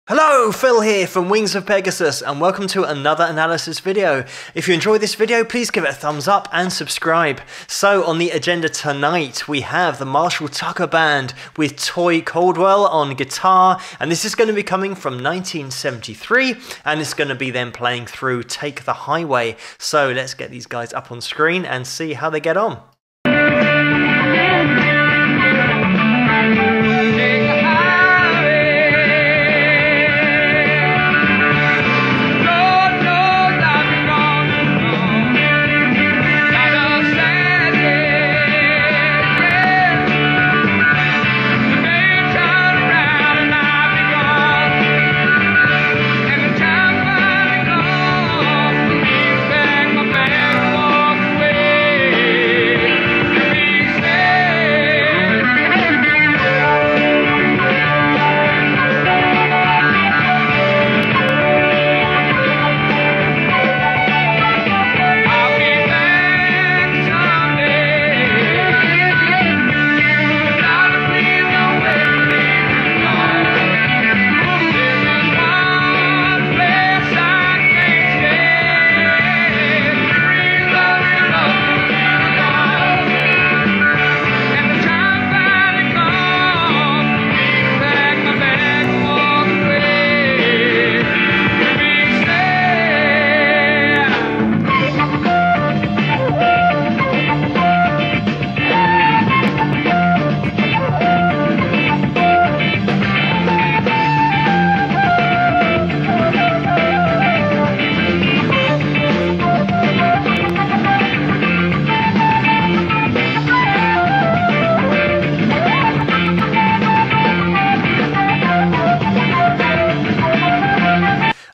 Hello, Phil here from Wings of Pegasus and welcome to another analysis video. If you enjoyed this video, please give it a thumbs up and subscribe. So on the agenda tonight, we have the Marshall Tucker Band with Toy Caldwell on guitar, and this is going to be coming from 1973 and it's going to be them playing through Take the Highway. So let's get these guys up on screen and see how they get on.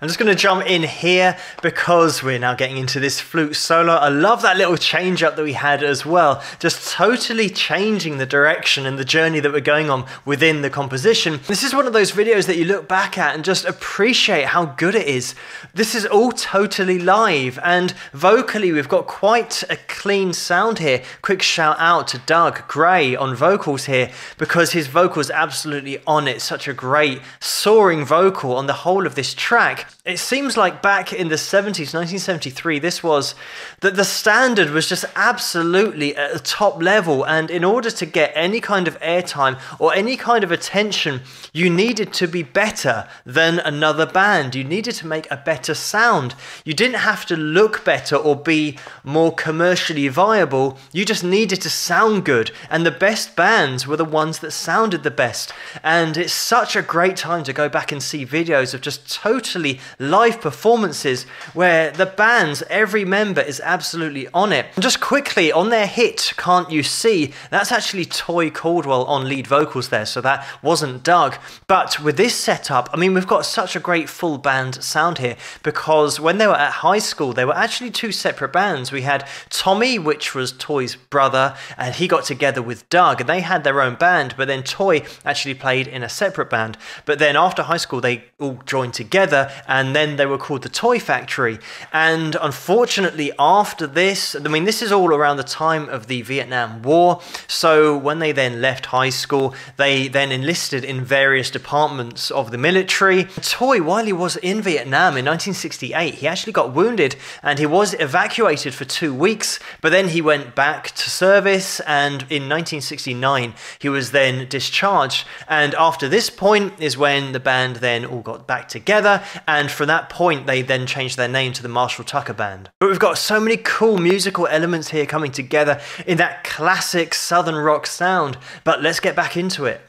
I'm just going to jump in here because we're now getting into this flute solo. I love that little change up that we had as well. Just totally changing the direction and the journey that we're going on within the composition. This is one of those videos that you look back at and just appreciate how good it is. This is all totally live, and vocally we've got quite a clean sound here. Quick shout out to Doug Gray on vocals here because his vocals absolutely on it. Such a great soaring vocal on the whole of this track. It seems like back in the 70s, 1973, this was that the standard was just absolutely at the top level, and in order to get any kind of airtime or any kind of attention, you needed to be better than another band. You needed to make a better sound. You didn't have to look better or be more commercially viable. You just needed to sound good, and the best bands were the ones that sounded the best. And it's such a great time to go back and see videos of just totally live performances where the bands, every member is absolutely on it. And just quickly, on their hit Can't You See, that's actually Toy Caldwell on lead vocals there, so that wasn't Doug. But with this setup, I mean, we've got such a great full band sound here because when they were at high school, they were actually two separate bands. We had Tommy, which was Toy's brother, and he got together with Doug and they had their own band, but then Toy actually played in a separate band. But then after high school, they all joined together and then they were called the Toy Factory. And unfortunately after this, I mean, this is all around the time of the Vietnam War, so when they then left high school, they then enlisted in various departments of the military. Toy, while he was in Vietnam in 1968, he actually got wounded and he was evacuated for 2 weeks, but then he went back to service, and in 1969 he was then discharged. And after this point is when the band then all got back together, and from that point they then changed their name to the Marshall Tucker Band. But we've got so many cool musical elements here coming together in that classic southern rock sound, but let's get back into it.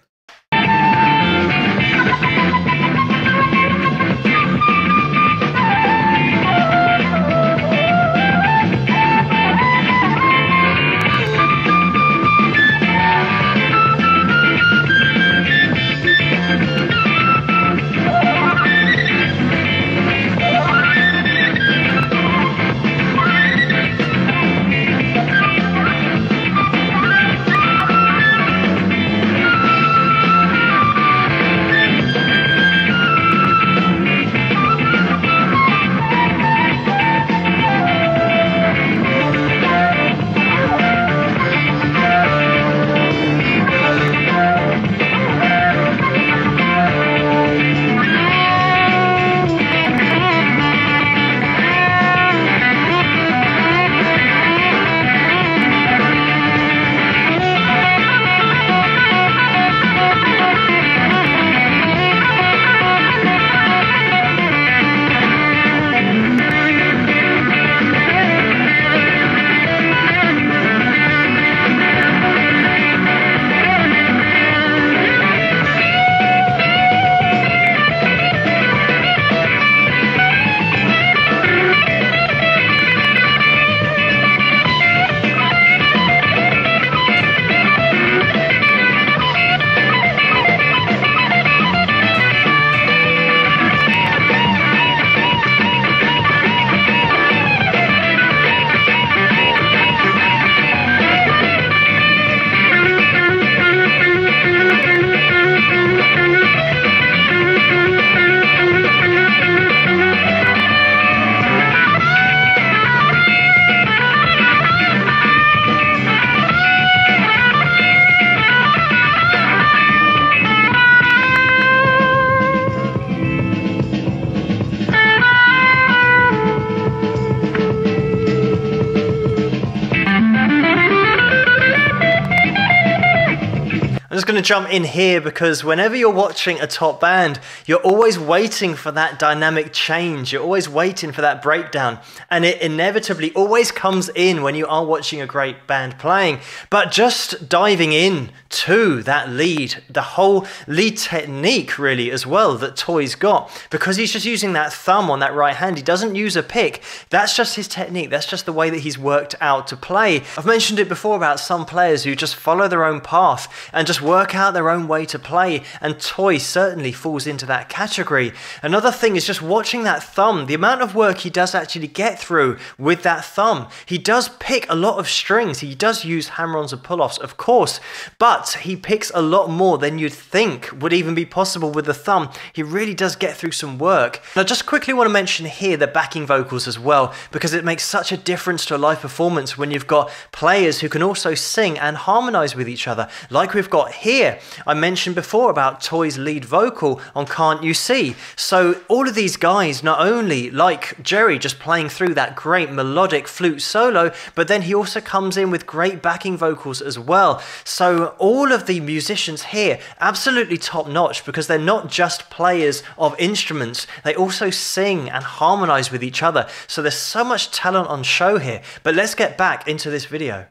going to jump in here because whenever you're watching a top band, you're always waiting for that dynamic change. You're always waiting for that breakdown. And it inevitably always comes in when you are watching a great band playing. But just diving in to that lead, the whole lead technique really as well that Toy's got, because he's just using that thumb on that right hand. He doesn't use a pick. That's just his technique. That's just the way that he's worked out to play. I've mentioned it before about some players who just follow their own path and just work out their own way to play, and Toy certainly falls into that category. Another thing is just watching that thumb, the amount of work he does actually get through with that thumb. He does pick a lot of strings. He does use hammer-ons and pull-offs, of course, but he picks a lot more than you'd think would even be possible with the thumb. He really does get through some work. Now, just quickly want to mention here the backing vocals as well, because it makes such a difference to a live performance when you've got players who can also sing and harmonize with each other, like we've got here. I mentioned before about Toy's lead vocal on Can't You See? So all of these guys, not only like Jerry just playing through that great melodic flute solo, but then he also comes in with great backing vocals as well. So all of the musicians here, absolutely top notch, because they're not just players of instruments, they also sing and harmonize with each other. So there's so much talent on show here. But let's get back into this video.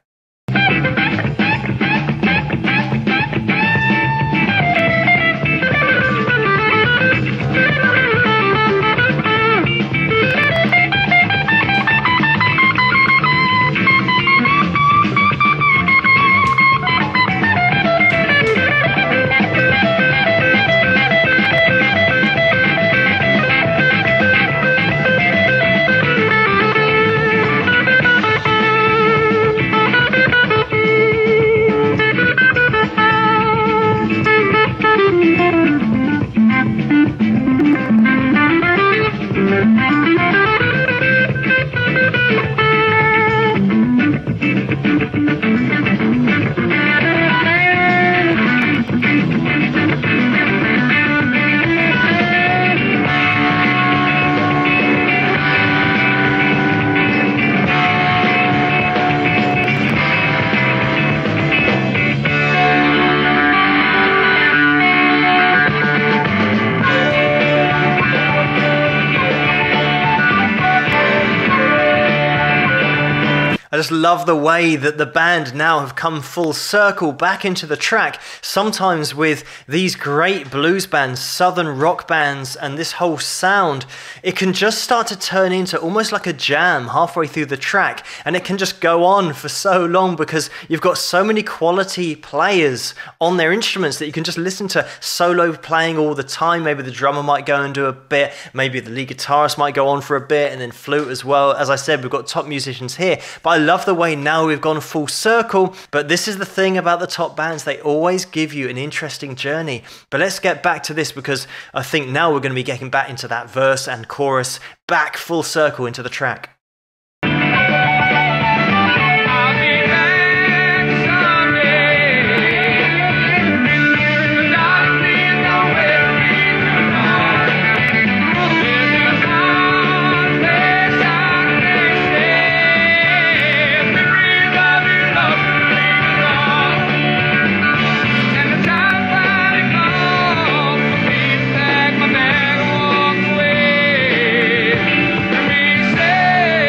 I just love the way that the band now have come full circle back into the track. Sometimes with these great blues bands, southern rock bands, and this whole sound, it can just start to turn into almost like a jam halfway through the track, and it can just go on for so long because you've got so many quality players on their instruments that you can just listen to solo playing all the time. Maybe the drummer might go and do a bit, maybe the lead guitarist might go on for a bit, and then flute as well. As I said, we've got top musicians here, but I love the way now we've gone full circle. But this is the thing about the top bands, they always give you an interesting journey. But let's get back to this, because I think now we're going to be getting back into that verse and chorus, back full circle into the track. Say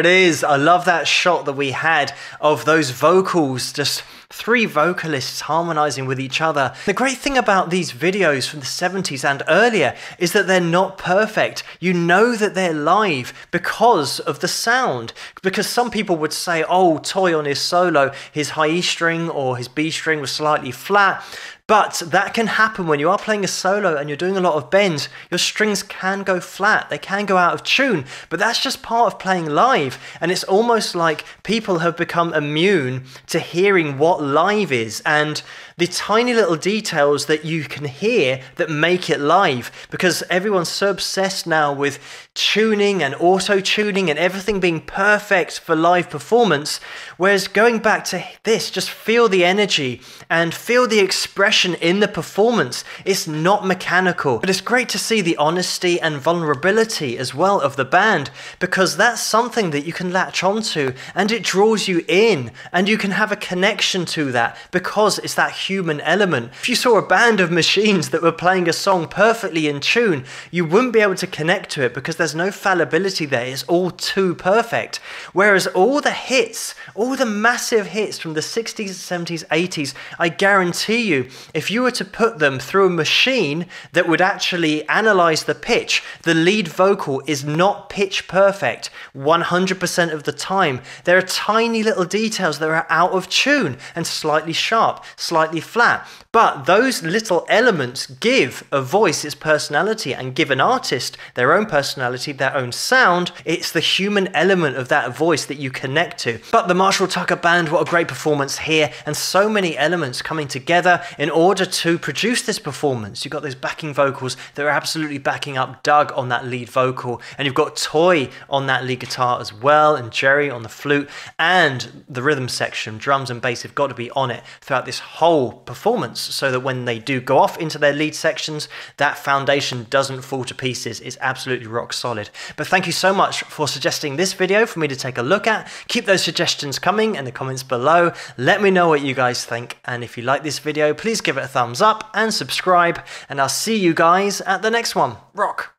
is. I love that shot that we had of those vocals, just three vocalists harmonizing with each other. The great thing about these videos from the 70s and earlier is that they're not perfect. You know that they're live because of the sound. Because some people would say, oh, Toy on his solo, his high E string or his B string was slightly flat. But that can happen when you are playing a solo and you're doing a lot of bends. Your strings can go flat, they can go out of tune, but that's just part of playing live. And it's almost like people have become immune to hearing what live is and the tiny little details that you can hear that make it live, because everyone's so obsessed now with tuning and auto-tuning and everything being perfect for live performance. Whereas going back to this, just feel the energy and feel the expression in the performance. It's not mechanical, but it's great to see the honesty and vulnerability as well of the band, because that's something that you can latch onto and it draws you in and you can have a connection to that because it's that human element. If you saw a band of machines that were playing a song perfectly in tune, you wouldn't be able to connect to it because there's no fallibility there. It's all too perfect. Whereas all the hits, all the massive hits from the 60s, 70s, 80s, I guarantee you, if you were to put them through a machine that would actually analyze the pitch, the lead vocal is not pitch perfect 100% of the time. There are tiny little details that are out of tune and slightly sharp, slightly flat. But those little elements give a voice its personality and give an artist their own personality, their own sound. It's the human element of that voice that you connect to. But the Marshall Tucker Band, what a great performance here, and so many elements coming together in order to produce this performance. You've got those backing vocals that are absolutely backing up Doug on that lead vocal, and you've got Toy on that lead guitar as well, and Jerry on the flute, and the rhythm section, drums and bass have got to be on it throughout this whole performance, so that when they do go off into their lead sections, that foundation doesn't fall to pieces. It's absolutely rock solid. But thank you so much for suggesting this video for me to take a look at. Keep those suggestions coming in the comments below. Let me know what you guys think, and if you like this video, please give it a thumbs up and subscribe, and I'll see you guys at the next one. Rock!